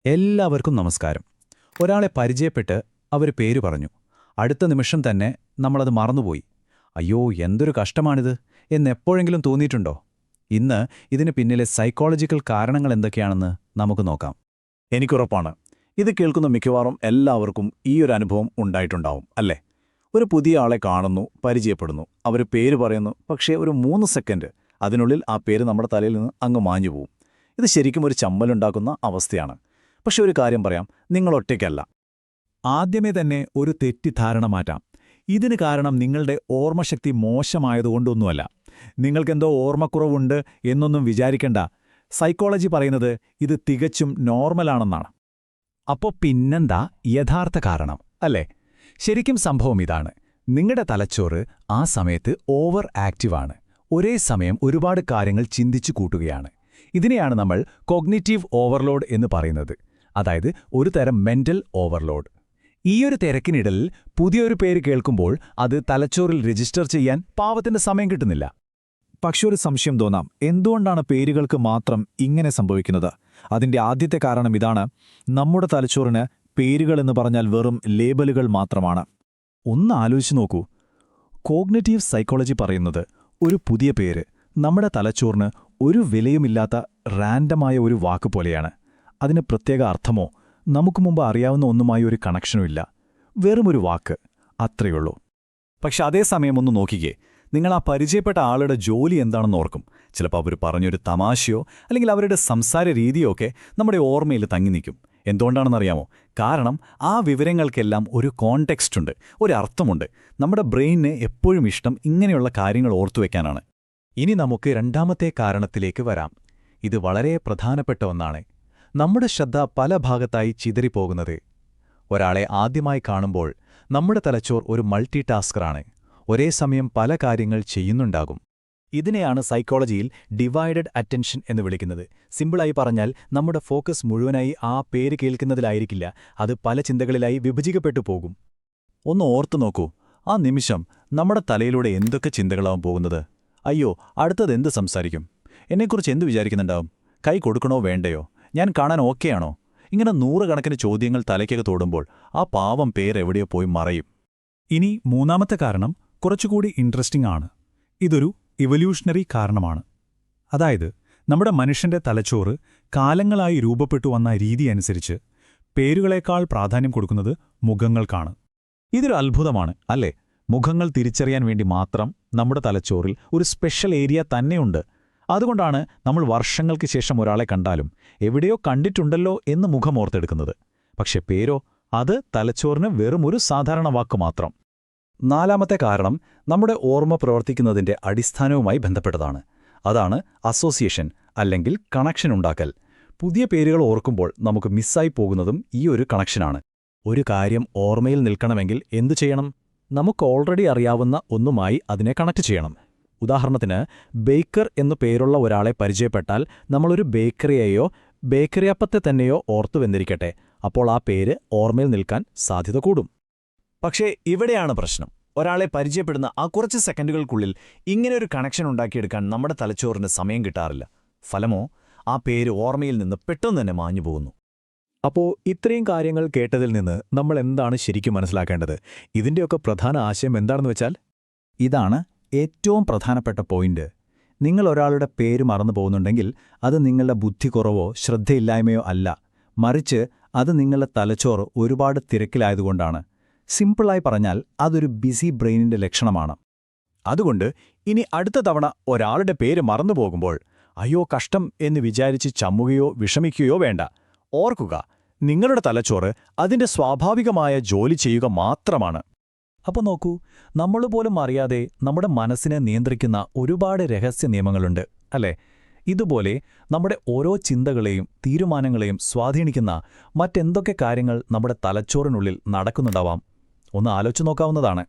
എല്ലാവർക്കും നമസ്കാരം. ഒരാളെ പരിചയപ്പെട്ട് അവർ പേര് പറഞ്ഞു. അടുത്ത നിമിഷം തന്നെ നമ്മളത് മറന്നുപോയി. അയ്യോ, എന്തൊരു കഷ്ടമാണിത് എന്നെപ്പോഴെങ്കിലും തോന്നിയിട്ടുണ്ടോ? ഇന്ന് ഇതിന് പിന്നിലെ സൈക്കോളജിക്കൽ കാരണങ്ങൾ എന്തൊക്കെയാണെന്ന് നമുക്ക് നോക്കാം. എനിക്കുറപ്പാണ്, ഇത് കേൾക്കുന്ന മിക്കവാറും എല്ലാവർക്കും ഈയൊരു അനുഭവം ഉണ്ടായിട്ടുണ്ടാവും അല്ലേ? ഒരു പുതിയ ആളെ കാണുന്നു, പരിചയപ്പെടുന്നു, അവർ പേര് പറയുന്നു, പക്ഷേ ഒരു 3 സെക്കൻഡ് അതിനുള്ളിൽ ആ പേര് നമ്മുടെ തലയിൽ നിന്ന് അങ്ങ് മാഞ്ഞുപോകും. ഇത് ശരിക്കും ഒരു ചമ്മലുണ്ടാക്കുന്ന അവസ്ഥയാണ്. പക്ഷെ ഒരു കാര്യം പറയാം, നിങ്ങൾ ഒറ്റയ്ക്കല്ല. ആദ്യമേ തന്നെ ഒരു തെറ്റിദ്ധാരണ മാറ്റാം. ഇതിന് കാരണം നിങ്ങളുടെ ഓർമ്മശക്തി മോശമായതുകൊണ്ടൊന്നുമല്ല. നിങ്ങൾക്കെന്തോ ഓർമ്മക്കുറവുണ്ട് എന്നൊന്നും വിചാരിക്കണ്ട. സൈക്കോളജി പറയുന്നത് ഇത് തികച്ചും നോർമലാണെന്നാണ്. അപ്പോ പിന്നെന്താ യഥാർത്ഥ കാരണം, അല്ലേ? ശരിക്കും സംഭവം ഇതാണ്. നിങ്ങളുടെ തലച്ചോറ് ആ സമയത്ത് ഓവർ ആക്റ്റീവാണ്. ഒരേ സമയം ഒരുപാട് കാര്യങ്ങൾ ചിന്തിച്ചു കൂട്ടുകയാണ്. ഇതിനെയാണ് നമ്മൾ കോഗ്നിറ്റീവ് ഓവർലോഡ് എന്ന് പറയുന്നത്. അതായത് ഒരു തരം മെന്റൽ ഓവർലോഡ്. ഈയൊരു തിരക്കിനിടയിൽ പുതിയൊരു പേര് കേൾക്കുമ്പോൾ അത് തലച്ചോറിൽ രജിസ്റ്റർ ചെയ്യാൻ പാവത്തിന്റെ സമയം കിട്ടുന്നില്ല. പക്ഷെ ഒരു സംശയം തോന്നാം, എന്തുകൊണ്ടാണ് പേരുകൾക്ക് മാത്രം ഇങ്ങനെ സംഭവിക്കുന്നത്? അതിന്റെ ആദ്യത്തെ കാരണം ഇതാണ്: നമ്മുടെ തലച്ചോറിന് പേരുകളെന്ന് പറഞ്ഞാൽ വെറും ലേബലുകൾ മാത്രമാണ്. ഒന്ന് ആലോചിച്ചു നോക്കൂ. കോഗ്നിറ്റീവ് സൈക്കോളജി പറയുന്നത് ഒരു പുതിയ പേര് നമ്മുടെ തലച്ചോറിന് ഒരു വിലയുമില്ലാത്ത റാൻഡമായ ഒരു വാക്ക് പോലെയാണ്. അതിന് പ്രത്യേക അർത്ഥമോ നമുക്ക് മുമ്പ് അറിയാവുന്ന ഒന്നുമായി ഒരു കണക്ഷനുമില്ല. വെറുമൊരു വാക്ക്, അത്രയുള്ളൂ. പക്ഷെ അതേസമയം ഒന്ന് നോക്കിക്കേ, നിങ്ങൾ ആ പരിചയപ്പെട്ട ആളുടെ ജോലി എന്താണെന്ന് ഓർക്കും. ചിലപ്പോൾ അവർ പറഞ്ഞൊരു തമാശയോ അല്ലെങ്കിൽ അവരുടെ സംസാര രീതിയോ ഒക്കെ നമ്മുടെ ഓർമ്മയിൽ തങ്ങി നിൽക്കും. എന്തുകൊണ്ടാണെന്നറിയാമോ? കാരണം ആ വിവരങ്ങൾക്കെല്ലാം ഒരു കോണ്ടെക്സ്റ്റ് ഉണ്ട്, ഒരു അർത്ഥമുണ്ട്. നമ്മുടെ ബ്രെയിനിന് എപ്പോഴും ഇഷ്ടം ഇങ്ങനെയുള്ള കാര്യങ്ങൾ ഓർത്തുവെക്കാനാണ്. ഇനി നമുക്ക് രണ്ടാമത്തെ കാരണത്തിലേക്ക് വരാം. ഇത് വളരെ പ്രധാനപ്പെട്ട ഒന്നാണ്. നമ്മുടെ ശ്രദ്ധ പല ഭാഗത്തായി ചിതറിപ്പോകുന്നത്. ഒരാളെ ആദ്യമായി കാണുമ്പോൾ നമ്മുടെ തലച്ചോർ ഒരു മൾട്ടി ടാസ്കറാണ്. ഒരേ സമയം പല കാര്യങ്ങൾ ചെയ്യുന്നുണ്ടാകും. ഇതിനെയാണ് സൈക്കോളജിയിൽ ഡിവൈഡഡ് അറ്റൻഷൻ എന്ന് വിളിക്കുന്നത്. സിമ്പിളായി പറഞ്ഞാൽ നമ്മുടെ ഫോക്കസ് മുഴുവനായി ആ പേര് കേൾക്കുന്നതിലായിരിക്കില്ല, അത് പല ചിന്തകളിലായി വിഭജിക്കപ്പെട്ടു പോകും. ഒന്ന് ഓർത്തു നോക്കൂ, ആ നിമിഷം നമ്മുടെ തലയിലൂടെ എന്തൊക്കെ ചിന്തകളാവും പോകുന്നത്. അയ്യോ, അടുത്തതെന്ത് സംസാരിക്കും? എന്നെക്കുറിച്ച് എന്തു വിചാരിക്കുന്നുണ്ടാവും? കൈ കൊടുക്കണോ വേണ്ടയോ? ഞാൻ കാണാൻ ഓക്കെയാണോ? ഇങ്ങനെ 100 കണക്കിന് ചോദ്യങ്ങൾ തലയ്ക്കകത്ത് തോടുമ്പോൾ ആ പാവം പേരെവിടെയോ പോയി മറയും. ഇനി മൂന്നാമത്തെ കാരണം കുറച്ചുകൂടി ഇൻട്രസ്റ്റിംഗ് ആണ്. ഇതൊരു ഇവല്യൂഷണറി കാരണമാണ്. അതായത് നമ്മുടെ മനുഷ്യന്റെ തലച്ചോറ് കാലങ്ങളായി രൂപപ്പെട്ടു വന്ന രീതി അനുസരിച്ച് പേരുകളേക്കാൾ പ്രാധാന്യം കൊടുക്കുന്നത് മുഖങ്ങൾക്കാണ്. ഇതൊരു അത്ഭുതമാണ്, അല്ലേ? മുഖങ്ങൾ തിരിച്ചറിയാൻ വേണ്ടി മാത്രം നമ്മുടെ തലച്ചോറിൽ ഒരു സ്പെഷ്യൽ ഏരിയ തന്നെയുണ്ട്. അതുകൊണ്ടാണ് നമ്മൾ വർഷങ്ങൾക്ക് ശേഷം ഒരാളെ കണ്ടാലും എവിടെയോ കണ്ടിട്ടുണ്ടല്ലോ എന്ന് മുഖമോർത്തെടുക്കുന്നത്. പക്ഷെ പേരോ, അത് തലച്ചോറിന് വെറുമൊരു സാധാരണ വാക്കു മാത്രം. നാലാമത്തെ കാരണം നമ്മുടെ ഓർമ്മ പ്രവർത്തിക്കുന്നതിന്റെ അടിസ്ഥാനവുമായി ബന്ധപ്പെട്ടതാണ്. അതാണ് അസോസിയേഷൻ അല്ലെങ്കിൽ കണക്ഷൻ ഉണ്ടാക്കൽ. പുതിയ പേരുകൾ ഓർക്കുമ്പോൾ നമുക്ക് മിസ്സായി പോകുന്നതും ഈ ഒരു കണക്ഷനാണ്. ഒരു കാര്യം ഓർമ്മയിൽ നിൽക്കണമെങ്കിൽ എന്തു ചെയ്യണം? നമുക്ക് ഓൾറെഡി അറിയാവുന്ന ഒന്നുമായി അതിനെ കണക്ട് ചെയ്യണം. ഉദാഹരണത്തിന്, ബേക്കർ എന്നു പേരുള്ള ഒരാളെ പരിചയപ്പെട്ടാൽ നമ്മളൊരു ബേക്കറിയെയോ ബേക്കറിയപ്പത്തെ തന്നെയോ ഓർത്തുവെന്നിരിക്കട്ടെ, അപ്പോൾ ആ പേര് ഓർമ്മയിൽ നിൽക്കാൻ സാധ്യത കൂടും. പക്ഷേ ഇവിടെയാണ് പ്രശ്നം. ഒരാളെ പരിചയപ്പെടുന്ന ആ കുറച്ച് സെക്കൻഡുകൾക്കുള്ളിൽ ഇങ്ങനെയൊരു കണക്ഷൻ ഉണ്ടാക്കിയെടുക്കാൻ നമ്മുടെ തലച്ചോറിന് സമയം കിട്ടാറില്ല. ഫലമോ, ആ പേര് ഓർമ്മയിൽ നിന്ന് പെട്ടെന്ന് തന്നെ മാഞ്ഞുപോകുന്നു. അപ്പോൾ ഇത്രയും കാര്യങ്ങൾ കേട്ടതിൽ നിന്ന് നമ്മൾ എന്താണ് ശരിക്കും മനസ്സിലാക്കേണ്ടത്? ഇതിൻ്റെയൊക്കെ പ്രധാന ആശയം എന്താണെന്ന് വെച്ചാൽ, ഇതാണ് ഏറ്റവും പ്രധാനപ്പെട്ട പോയിന്റ്. നിങ്ങൾ ഒരാളുടെ പേര് മറന്നു പോകുന്നുണ്ടെങ്കിൽ അത് നിങ്ങളുടെ ബുദ്ധിക്കുറവോ ശ്രദ്ധയില്ലായ്മയോ അല്ല, മറിച്ച് അത് നിങ്ങളുടെ തലച്ചോറ് ഒരുപാട് തിരക്കിലായതുകൊണ്ടാണ്. സിമ്പിളായി പറഞ്ഞാൽ അതൊരു ബിസി ബ്രെയിനിന്റെ ലക്ഷണമാണ്. അതുകൊണ്ട് ഇനി അടുത്ത തവണ ഒരാളുടെ പേര് മറന്നുപോകുമ്പോൾ അയ്യോ കഷ്ടം എന്ന് വിചാരിച്ച് ചമ്മുകയോ വിഷമിക്കുകയോ വേണ്ട. ഓർക്കുക, നിങ്ങളുടെ തലച്ചോറ് അതിന്റെ സ്വാഭാവികമായ ജോലി ചെയ്യുക മാത്രമാണ്. അപ്പോൾ നോക്കൂ, നമ്മളുപോലും അറിയാതെ നമ്മുടെ മനസ്സിനെ നിയന്ത്രിക്കുന്ന ഒരുപാട് രഹസ്യ നിയമങ്ങളുണ്ട്, അല്ലേ? ഇതുപോലെ നമ്മുടെ ഓരോ ചിന്തകളെയും തീരുമാനങ്ങളെയും സ്വാധീനിക്കുന്ന മറ്റെന്തൊക്കെ കാര്യങ്ങൾ നമ്മുടെ തലച്ചോറിനുള്ളിൽ നടക്കുന്നുണ്ടാവാം? ഒന്ന് ആലോചിച്ചു നോക്കാവുന്നതാണ്.